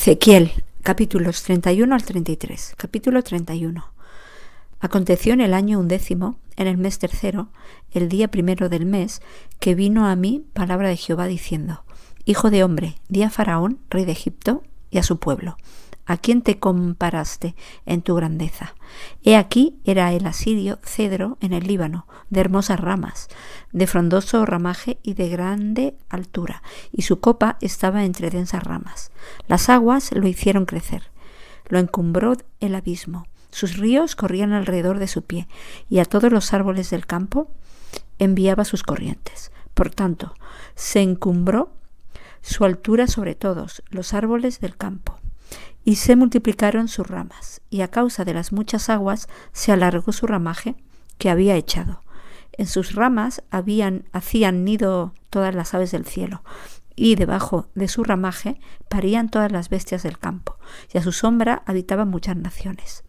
Ezequiel, capítulos 31 al 33. Capítulo 31. Aconteció en el año 11, en el mes 3, el día 1 del mes, que vino a mí palabra de Jehová diciendo: Hijo de hombre, di a Faraón, rey de Egipto, y a su pueblo: ¿a quién te comparaste en tu grandeza? He aquí era el asirio cedro en el Líbano, de hermosas ramas, de frondoso ramaje y de grande altura, y su copa estaba entre densas ramas. Las aguas lo hicieron crecer, lo encumbró el abismo, sus ríos corrían alrededor de su pie, y a todos los árboles del campo enviaba sus corrientes. Por tanto, se encumbró su altura sobre todos los árboles del campo, y se multiplicaron sus ramas, y a causa de las muchas aguas se alargó su ramaje que había echado. En sus ramas hacían nido todas las aves del cielo, y debajo de su ramaje parían todas las bestias del campo, y a su sombra habitaban muchas naciones.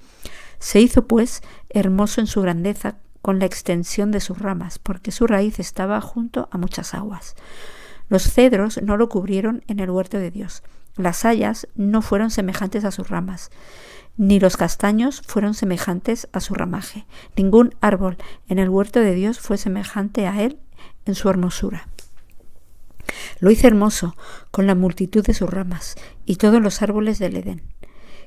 Se hizo pues hermoso en su grandeza con la extensión de sus ramas, porque su raíz estaba junto a muchas aguas. Los cedros no lo cubrieron en el huerto de Dios. Las hayas no fueron semejantes a sus ramas, ni los castaños fueron semejantes a su ramaje. Ningún árbol en el huerto de Dios fue semejante a él en su hermosura. Lo hice hermoso con la multitud de sus ramas, y todos los árboles del Edén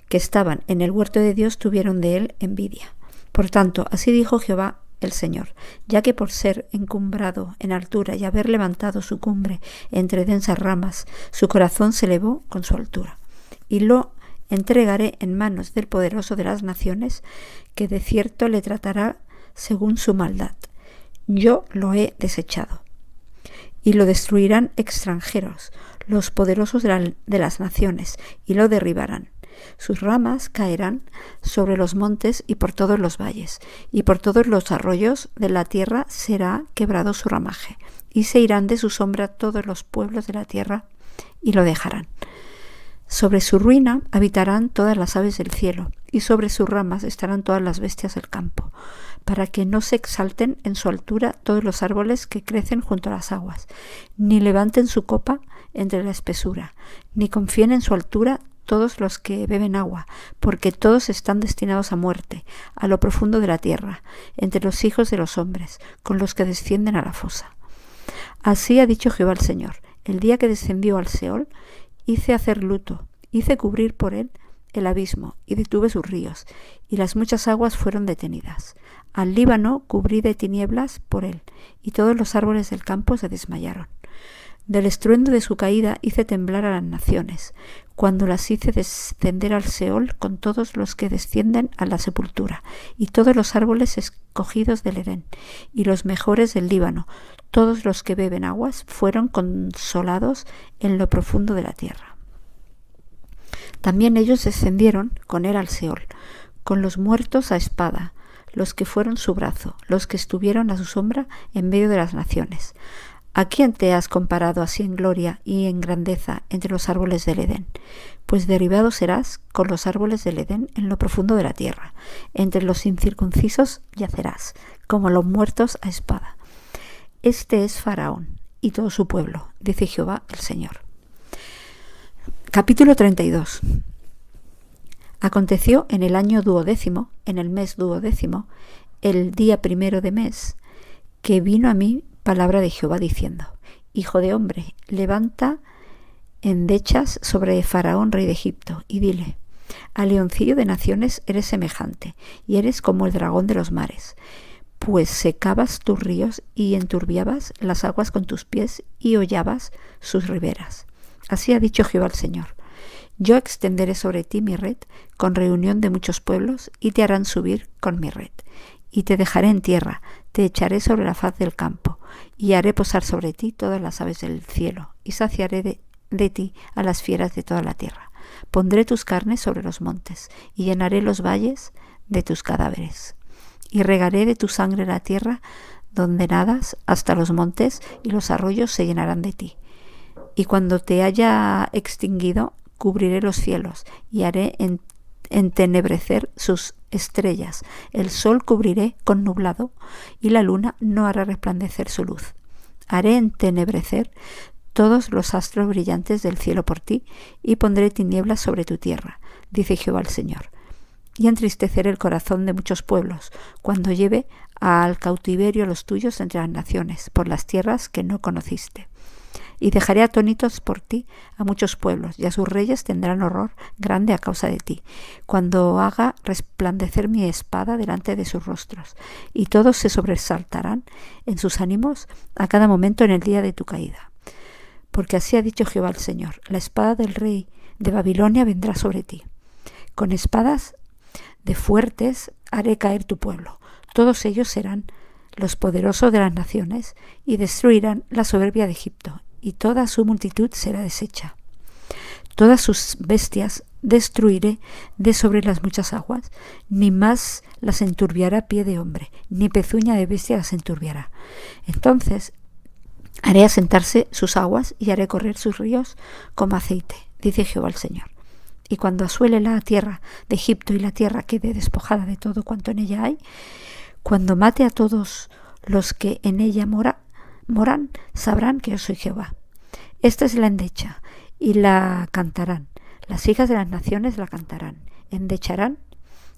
que estaban en el huerto de Dios tuvieron de él envidia. Por tanto, así dijo Jehová el Señor: ya que por ser encumbrado en altura y haber levantado su cumbre entre densas ramas, su corazón se elevó con su altura, y lo entregaré en manos del poderoso de las naciones, que de cierto le tratará según su maldad. Yo lo he desechado, y lo destruirán extranjeros, los poderosos de las naciones, y lo derribarán. Sus ramas caerán sobre los montes y por todos los valles, y por todos los arroyos de la tierra será quebrado su ramaje, y se irán de su sombra todos los pueblos de la tierra, y lo dejarán. Sobre su ruina habitarán todas las aves del cielo, y sobre sus ramas estarán todas las bestias del campo, para que no se exalten en su altura todos los árboles que crecen junto a las aguas, ni levanten su copa entre la espesura, ni confíen en su altura todos los que beben agua, porque todos están destinados a muerte, a lo profundo de la tierra, entre los hijos de los hombres, con los que descienden a la fosa. Así ha dicho Jehová el Señor: el día que descendió al Seol, hice hacer luto, hice cubrir por él el abismo, y detuve sus ríos, y las muchas aguas fueron detenidas. Al Líbano cubrí de tinieblas por él, y todos los árboles del campo se desmayaron. Del estruendo de su caída hice temblar a las naciones, cuando las hice descender al Seol con todos los que descienden a la sepultura, y todos los árboles escogidos del Edén, y los mejores del Líbano, todos los que beben aguas, fueron consolados en lo profundo de la tierra. También ellos descendieron con él al Seol, con los muertos a espada, los que fueron su brazo, los que estuvieron a su sombra en medio de las naciones. ¿A quién te has comparado así en gloria y en grandeza entre los árboles del Edén? Pues derribado serás con los árboles del Edén en lo profundo de la tierra. Entre los incircuncisos yacerás, como los muertos a espada. Este es Faraón y todo su pueblo, dice Jehová el Señor. Capítulo 32. Aconteció en el año 12, en el mes 12, el día 1 de mes, que vino a mí palabra de Jehová diciendo: Hijo de hombre, levanta endechas sobre Faraón, rey de Egipto, y dile: al leoncillo de naciones eres semejante, y eres como el dragón de los mares, pues secabas tus ríos y enturbiabas las aguas con tus pies y hollabas sus riberas. Así ha dicho Jehová el Señor: yo extenderé sobre ti mi red con reunión de muchos pueblos, y te harán subir con mi red. Y te dejaré en tierra, te echaré sobre la faz del campo, y haré posar sobre ti todas las aves del cielo, y saciaré de ti a las fieras de toda la tierra. Pondré tus carnes sobre los montes, y llenaré los valles de tus cadáveres. Y regaré de tu sangre la tierra donde nadas hasta los montes, y los arroyos se llenarán de ti. Y cuando te haya extinguido, cubriré los cielos, y haré entenebrecer sus estrellas. El sol cubriré con nublado, y la luna no hará resplandecer su luz. Haré entenebrecer todos los astros brillantes del cielo por ti, y pondré tinieblas sobre tu tierra, dice Jehová el Señor. Y entristeceré el corazón de muchos pueblos, cuando lleve al cautiverio los tuyos entre las naciones, por las tierras que no conociste. Y dejaré atónitos por ti a muchos pueblos, y a sus reyes tendrán horror grande a causa de ti, cuando haga resplandecer mi espada delante de sus rostros, y todos se sobresaltarán en sus ánimos a cada momento en el día de tu caída. Porque así ha dicho Jehová el Señor: la espada del rey de Babilonia vendrá sobre ti. Con espadas de fuertes haré caer tu pueblo. Todos ellos serán los poderosos de las naciones, y destruirán la soberbia de Egipto, y toda su multitud será deshecha. Todas sus bestias destruiré de sobre las muchas aguas, ni más las enturbiará pie de hombre, ni pezuña de bestia las enturbiará. Entonces haré asentarse sus aguas, y haré correr sus ríos como aceite, dice Jehová el Señor. Y cuando asuele la tierra de Egipto y la tierra quede despojada de todo cuanto en ella hay, cuando mate a todos los que en ella moran, sabrán que yo soy Jehová. Esta es la endecha, y la cantarán. Las hijas de las naciones la cantarán. Endecharán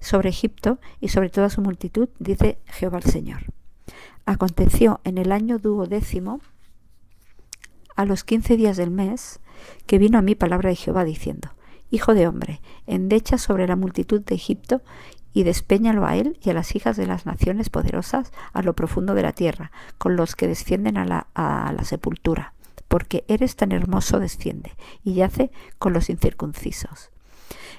sobre Egipto y sobre toda su multitud, dice Jehová el Señor. Aconteció en el año 12º, a los 15 días del mes, que vino a mí palabra de Jehová diciendo: Hijo de hombre, endecha sobre la multitud de Egipto, y despéñalo a él y a las hijas de las naciones poderosas a lo profundo de la tierra, con los que descienden a la sepultura, porque eres tan hermoso desciende, y yace con los incircuncisos.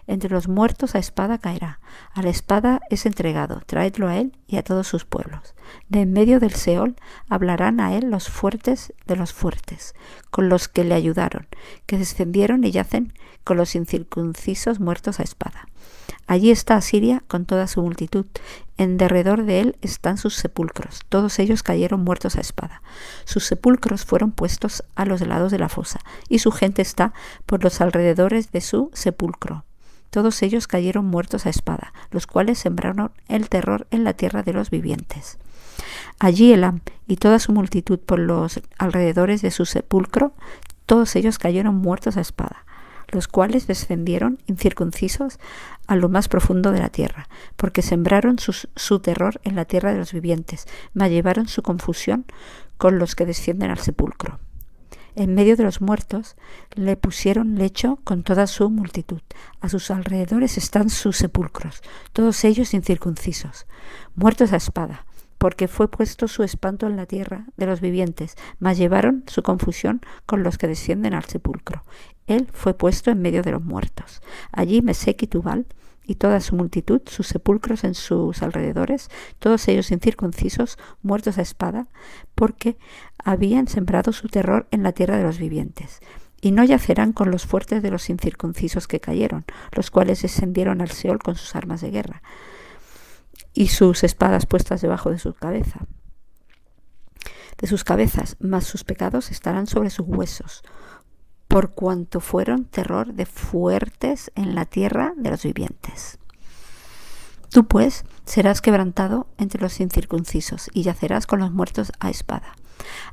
Entre los muertos a espada caerá, a la espada es entregado, traedlo a él y a todos sus pueblos. De en medio del Seol hablarán a él los fuertes de los fuertes, con los que le ayudaron, que descendieron y yacen con los incircuncisos muertos a espada. Allí está Asiria con toda su multitud, en derredor de él están sus sepulcros, todos ellos cayeron muertos a espada. Sus sepulcros fueron puestos a los lados de la fosa, y su gente está por los alrededores de su sepulcro. Todos ellos cayeron muertos a espada, los cuales sembraron el terror en la tierra de los vivientes. Allí Elam y toda su multitud por los alrededores de su sepulcro, todos ellos cayeron muertos a espada, los cuales descendieron incircuncisos a lo más profundo de la tierra, porque sembraron su terror en la tierra de los vivientes, mas llevaron su confusión con los que descienden al sepulcro. En medio de los muertos le pusieron lecho con toda su multitud. A sus alrededores están sus sepulcros, todos ellos incircuncisos, muertos a espada, porque fue puesto su espanto en la tierra de los vivientes, mas llevaron su confusión con los que descienden al sepulcro. Él fue puesto en medio de los muertos. Allí Mesec y Tubal y toda su multitud, sus sepulcros en sus alrededores, todos ellos incircuncisos, muertos a espada, porque habían sembrado su terror en la tierra de los vivientes. Y no yacerán con los fuertes de los incircuncisos que cayeron, los cuales descendieron al Seol con sus armas de guerra, y sus espadas puestas debajo de su cabeza, de sus cabezas, mas sus pecados estarán sobre sus huesos, por cuanto fueron terror de fuertes en la tierra de los vivientes. Tú pues serás quebrantado entre los incircuncisos, y yacerás con los muertos a espada.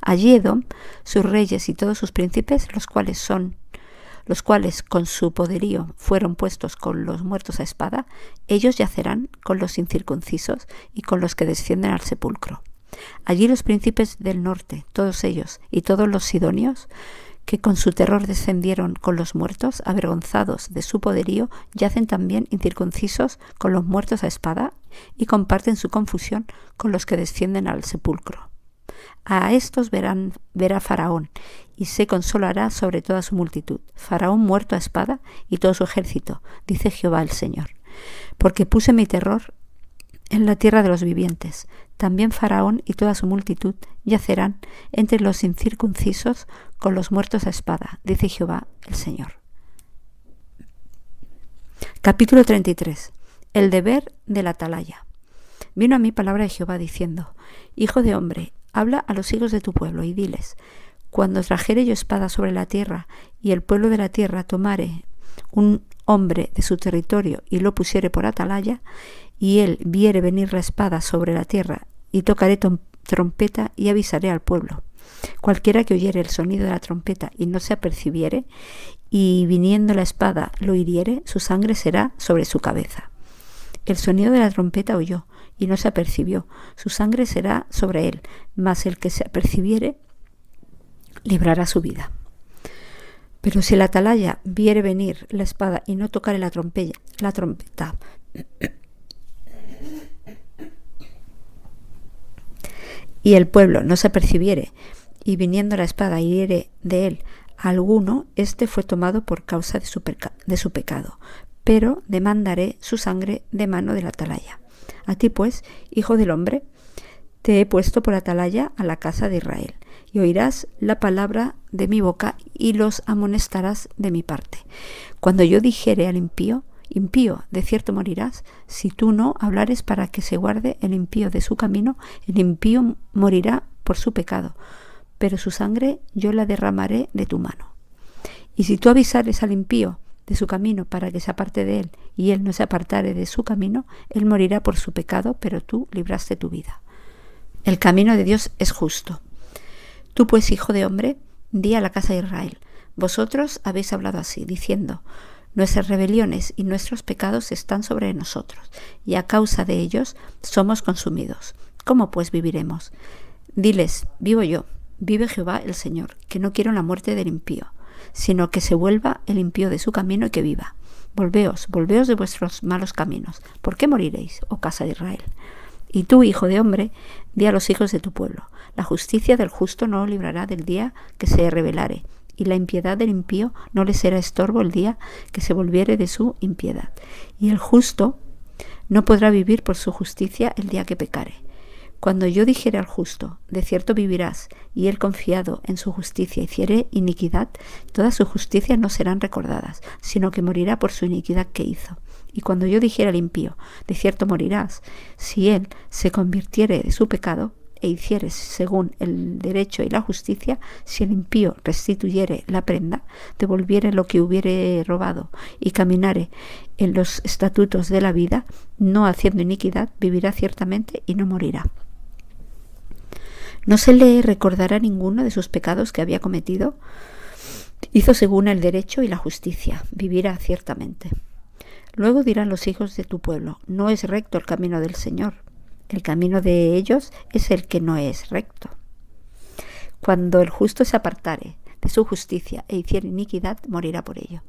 Allí Edom, sus reyes y todos sus príncipes, los cuales con su poderío fueron puestos con los muertos a espada, ellos yacerán con los incircuncisos y con los que descienden al sepulcro. Allí los príncipes del norte, todos ellos, y todos los sidonios, que con su terror descendieron con los muertos, avergonzados de su poderío, yacen también incircuncisos con los muertos a espada, y comparten su confusión con los que descienden al sepulcro. A estos verá Faraón, y se consolará sobre toda su multitud. Faraón muerto a espada y todo su ejército, dice Jehová el Señor. Porque puse mi terror en la tierra de los vivientes. También Faraón y toda su multitud yacerán entre los incircuncisos con los muertos a espada, dice Jehová el Señor. Capítulo 33. El deber de la atalaya. Vino a mí palabra de Jehová diciendo: Hijo de hombre, habla a los hijos de tu pueblo y diles: Cuando trajere yo espada sobre la tierra, y el pueblo de la tierra tomare un hombre de su territorio y lo pusiere por atalaya, y él viere venir la espada sobre la tierra, y tocaré trompeta y avisaré al pueblo. Cualquiera que oyere el sonido de la trompeta y no se apercibiere, y viniendo la espada lo hiriere, su sangre será sobre su cabeza. El sonido de la trompeta oyó, y no se apercibió, su sangre será sobre él, mas el que se apercibiere librará su vida. Pero si el atalaya viere venir la espada y no tocare la trompeta, y el pueblo no se apercibiere, y viniendo la espada hiriere de él a alguno, éste fue tomado por causa de su pecado, pero demandaré su sangre de mano del atalaya. A ti pues, hijo del hombre, te he puesto por atalaya a la casa de Israel, y oirás la palabra de mi boca y los amonestarás de mi parte. Cuando yo dijere al impío, impío, de cierto morirás, si tú no hablares para que se guarde el impío de su camino, el impío morirá por su pecado, pero su sangre yo la derramaré de tu mano. Y si tú avisares al impío de su camino para que se aparte de él, y él no se apartare de su camino, él morirá por su pecado, pero tú libraste tu vida. El camino de Dios es justo. Tú pues, hijo de hombre, di a la casa de Israel, vosotros habéis hablado así, diciendo, nuestras rebeliones y nuestros pecados están sobre nosotros, y a causa de ellos somos consumidos. ¿Cómo pues viviremos? Diles, vivo yo, vive Jehová el Señor, que no quiero la muerte del impío, sino que se vuelva el impío de su camino y que viva. Volveos de vuestros malos caminos. ¿Por qué moriréis, oh casa de Israel? Y tú, hijo de hombre, di a los hijos de tu pueblo, la justicia del justo no lo librará del día que se rebelare, y la impiedad del impío no le será estorbo el día que se volviere de su impiedad. Y el justo no podrá vivir por su justicia el día que pecare. Cuando yo dijere al justo, de cierto vivirás, y él confiado en su justicia hiciere iniquidad, todas sus justicias no serán recordadas, sino que morirá por su iniquidad que hizo. Y cuando yo dijere al impío, de cierto morirás, si él se convirtiere de su pecado, e hiciere según el derecho y la justicia, si el impío restituyere la prenda, devolviere lo que hubiere robado, y caminare en los estatutos de la vida, no haciendo iniquidad, vivirá ciertamente y no morirá. No se le recordará ninguno de sus pecados que había cometido. Hizo según el derecho y la justicia, vivirá ciertamente. Luego dirán los hijos de tu pueblo, no es recto el camino del Señor. El camino de ellos es el que no es recto. Cuando el justo se apartare de su justicia e hiciere iniquidad, morirá por ello.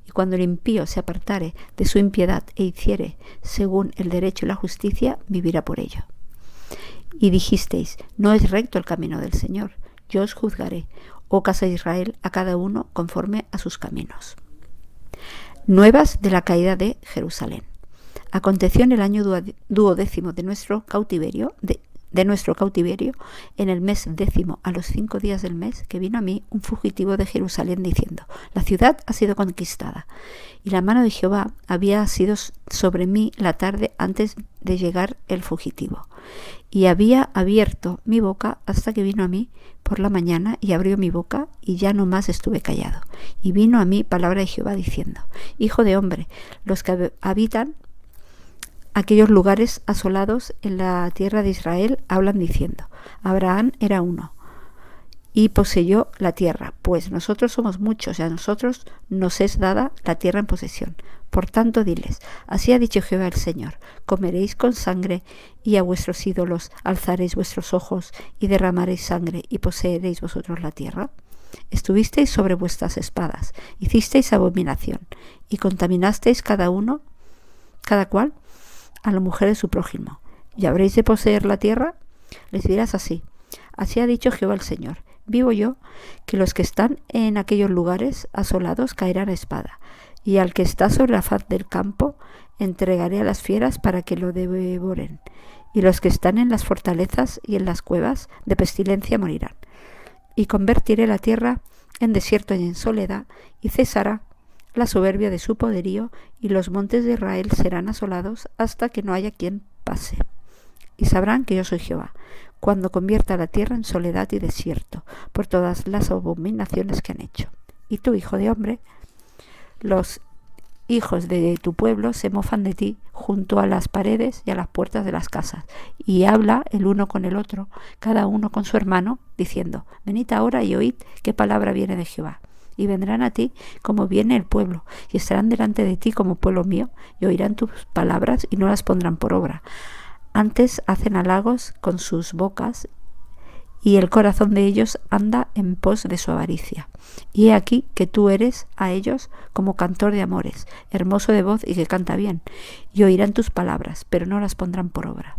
Y cuando el impío se apartare de su impiedad e hiciere según el derecho y la justicia, vivirá por ello. Y dijisteis, no es recto el camino del Señor. Yo os juzgaré, oh casa de Israel, a cada uno conforme a sus caminos. Nuevas de la caída de Jerusalén. Aconteció en el año duodécimo de nuestro cautiverio, en el mes 10, a los 5 días del mes, que vino a mí un fugitivo de Jerusalén diciendo, la ciudad ha sido conquistada, y la mano de Jehová había sido sobre mí la tarde antes de llegar el fugitivo. Y había abierto mi boca hasta que vino a mí por la mañana, y abrió mi boca, y ya no más estuve callado. Y vino a mí palabra de Jehová diciendo, hijo de hombre, los que habitan aquellos lugares asolados en la tierra de Israel hablan diciendo, Abraham era uno y poseyó la tierra, pues nosotros somos muchos y a nosotros nos es dada la tierra en posesión. Por tanto diles, así ha dicho Jehová el Señor, comeréis con sangre y a vuestros ídolos alzaréis vuestros ojos y derramaréis sangre y poseeréis vosotros la tierra. Estuvisteis sobre vuestras espadas, hicisteis abominación y contaminasteis cada cual a la mujer de su prójimo, y habréis de poseer la tierra. Les dirás así ha dicho Jehová el Señor, vivo yo, que los que están en aquellos lugares asolados caerán a espada, y al que está sobre la faz del campo entregaré a las fieras para que lo devoren, y los que están en las fortalezas y en las cuevas de pestilencia morirán. Y convertiré la tierra en desierto y en soledad, y cesará la soberbia de su poderío, y los montes de Israel serán asolados hasta que no haya quien pase. Y sabrán que yo soy Jehová, cuando convierta la tierra en soledad y desierto, por todas las abominaciones que han hecho. Y tú, hijo de hombre, los hijos de tu pueblo se mofan de ti junto a las paredes y a las puertas de las casas, y habla el uno con el otro, cada uno con su hermano, diciendo: venid ahora y oíd qué palabra viene de Jehová. Y vendrán a ti como viene el pueblo, y estarán delante de ti como pueblo mío, y oirán tus palabras y no las pondrán por obra. Antes hacen halagos con sus bocas, y el corazón de ellos anda en pos de su avaricia. Y he aquí que tú eres a ellos como cantor de amores, hermoso de voz y que canta bien, y oirán tus palabras, pero no las pondrán por obra.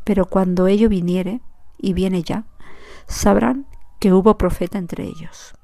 Pero cuando ello viniere, y viene ya, sabrán que hubo profeta entre ellos.